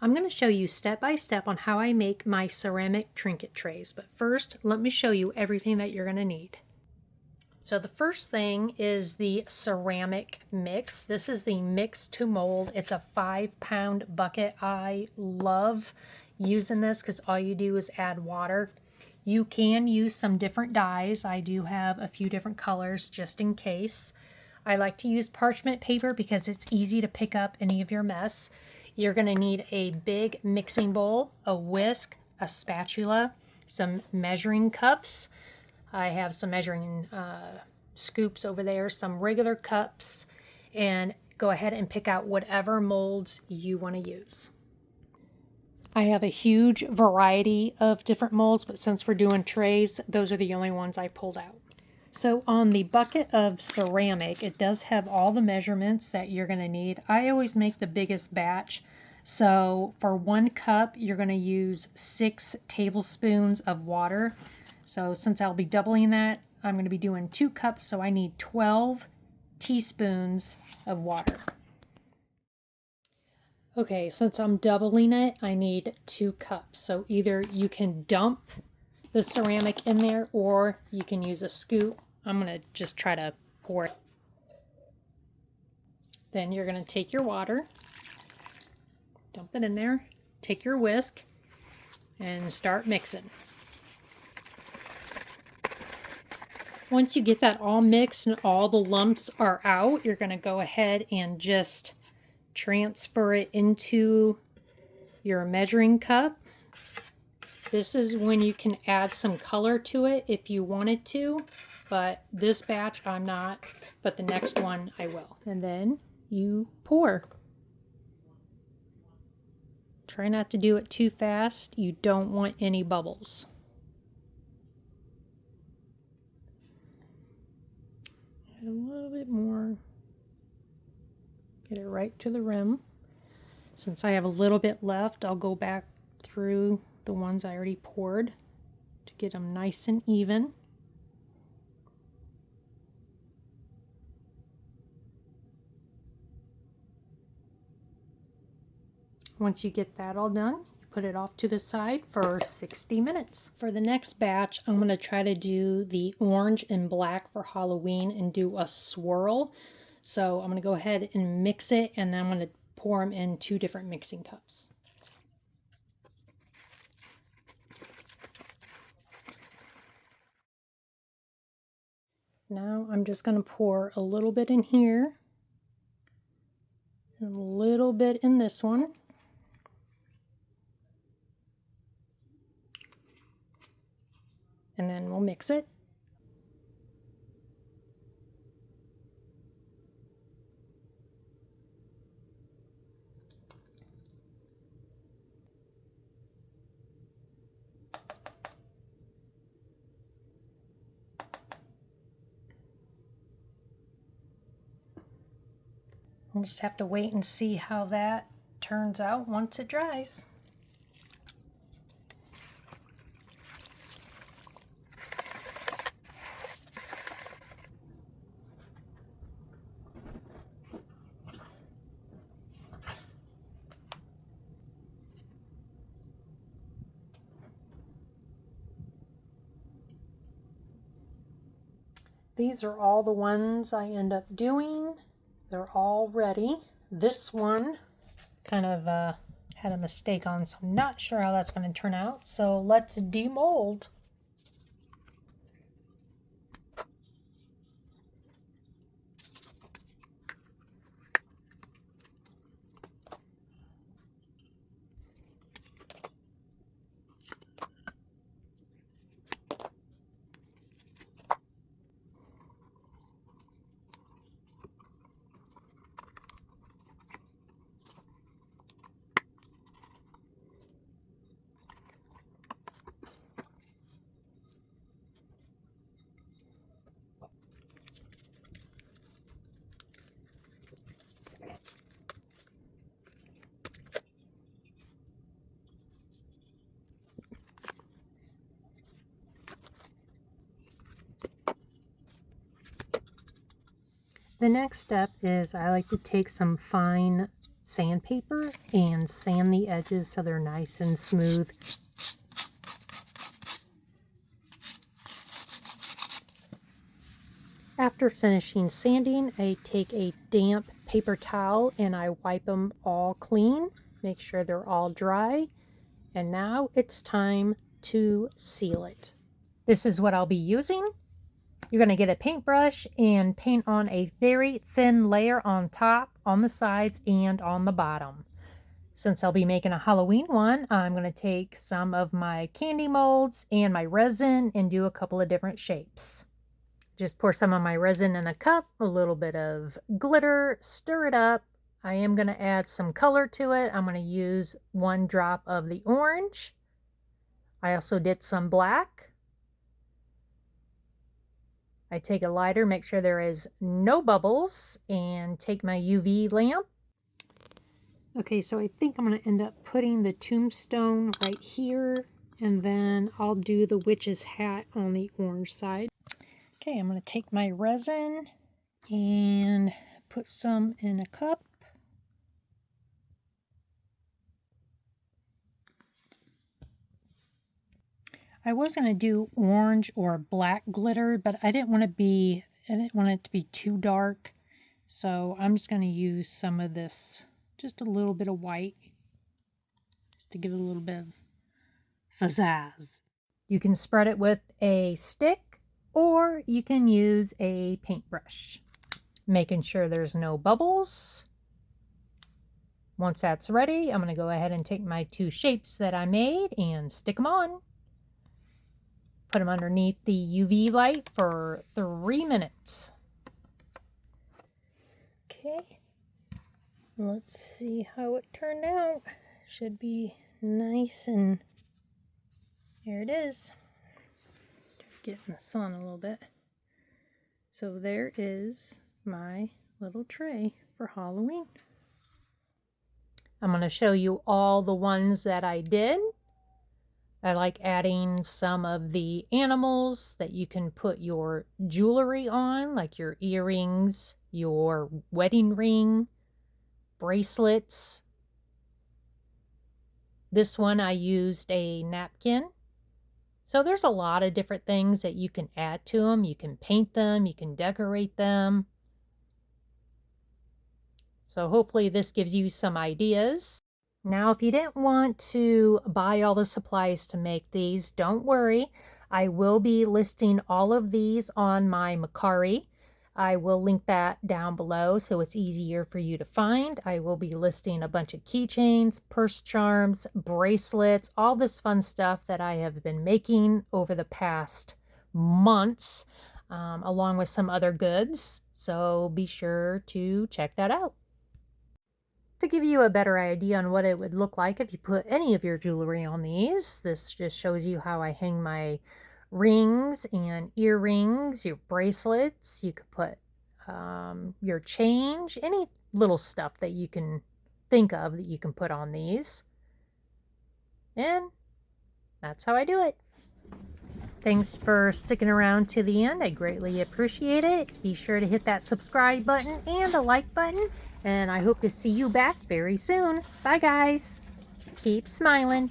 I'm going to show you step by step on how I make my ceramic trinket trays, but first let me show you everything that you're going to need. So the first thing is the ceramic mix. This is the mix to mold. It's a 5-pound bucket. I love using this because all you do is add water. You can use some different dyes. I do have a few different colors just in case. I like to use parchment paper because it's easy to pick up any of your mess. You're going to need a big mixing bowl, a whisk, a spatula, some measuring cups. I have some measuring scoops over there, some regular cups, and go ahead and pick out whatever molds you want to use. I have a huge variety of different molds, but since we're doing trays, those are the only ones I pulled out. So on the bucket of ceramic, it does have all the measurements that you're going to need. I always make the biggest batch. So for 1 cup, you're going to use 6 tablespoons of water. So since I'll be doubling that, I'm going to be doing 2 cups, so I need 12 teaspoons of water. Okay, since I'm doubling it, I need 2 cups. So either you can dump the ceramic in there or you can use a scoop. I'm going to just try to pour it. Then you're going to take your water, dump it in there, take your whisk, and start mixing. Once you get that all mixed and all the lumps are out, you're going to go ahead and just transfer it into your measuring cup. This is when you can add some color to it if you wanted to, but this batch I'm not, but the next one I will. And then you pour. Try not to do it too fast. You don't want any bubbles. Add a little bit more. Get it right to the rim. Since I have a little bit left, I'll go back through the ones I already poured to get them nice and even. Once you get that all done, you put it off to the side for 60 minutes. For the next batch, I'm going to try to do the orange and black for Halloween and do a swirl. So I'm going to go ahead and mix it, and then I'm going to pour them in 2 different mixing cups. Now I'm just going to pour a little bit in here, and a little bit in this one. And then we'll mix it. We'll just have to wait and see how that turns out once it dries. These are all the ones I end up doing. They're all ready. This one kind of had a mistake on, so I'm not sure how that's going to turn out. So let's demold. The next step is I like to take some fine sandpaper and sand the edges so they're nice and smooth. After finishing sanding, I take a damp paper towel and I wipe them all clean, make sure they're all dry, and now it's time to seal it. This is what I'll be using. You're going to get a paintbrush and paint on a very thin layer on top, on the sides, and on the bottom. Since I'll be making a Halloween one, I'm going to take some of my candy molds and my resin and do a couple of different shapes. Just pour some of my resin in a cup, a little bit of glitter, stir it up. I am going to add some color to it. I'm going to use 1 drop of the orange. I also did some black. I take a lighter, make sure there is no bubbles, and take my UV lamp. Okay, so I think I'm going to end up putting the tombstone right here, and then I'll do the witch's hat on the orange side. Okay, I'm going to take my resin and put some in a cup. I was going to do orange or black glitter, but I didn't want it to be too dark. So I'm just going to use some of this, just a little bit of white, just to give it a little bit of pizzazz. You can spread it with a stick, or you can use a paintbrush, making sure there's no bubbles. Once that's ready, I'm going to go ahead and take my 2 shapes that I made and stick them on. Put them underneath the UV light for 3 minutes. Okay, let's see how it turned out. Should be nice, and there it is. Get in the sun a little bit. So there is my little tray for Halloween. I'm going to show you all the ones that I did. I like adding some of the animals that you can put your jewelry on, like your earrings, your wedding ring, bracelets. This one I used a napkin. So there's a lot of different things that you can add to them. You can paint them, you can decorate them. So hopefully this gives you some ideas. Now, if you didn't want to buy all the supplies to make these, don't worry. I will be listing all of these on my Mercari. I will link that down below so it's easier for you to find. I will be listing a bunch of keychains, purse charms, bracelets, all this fun stuff that I have been making over the past months, along with some other goods. So be sure to check that out. To give you a better idea on what it would look like if you put any of your jewelry on these, this just shows you how I hang my rings and earrings, your bracelets. You could put your change, any little stuff that you can think of that you can put on these. And that's how I do it. Thanks for sticking around to the end. I greatly appreciate it. Be sure to hit that subscribe button and the like button. And I hope to see you back very soon. Bye, guys. Keep smiling.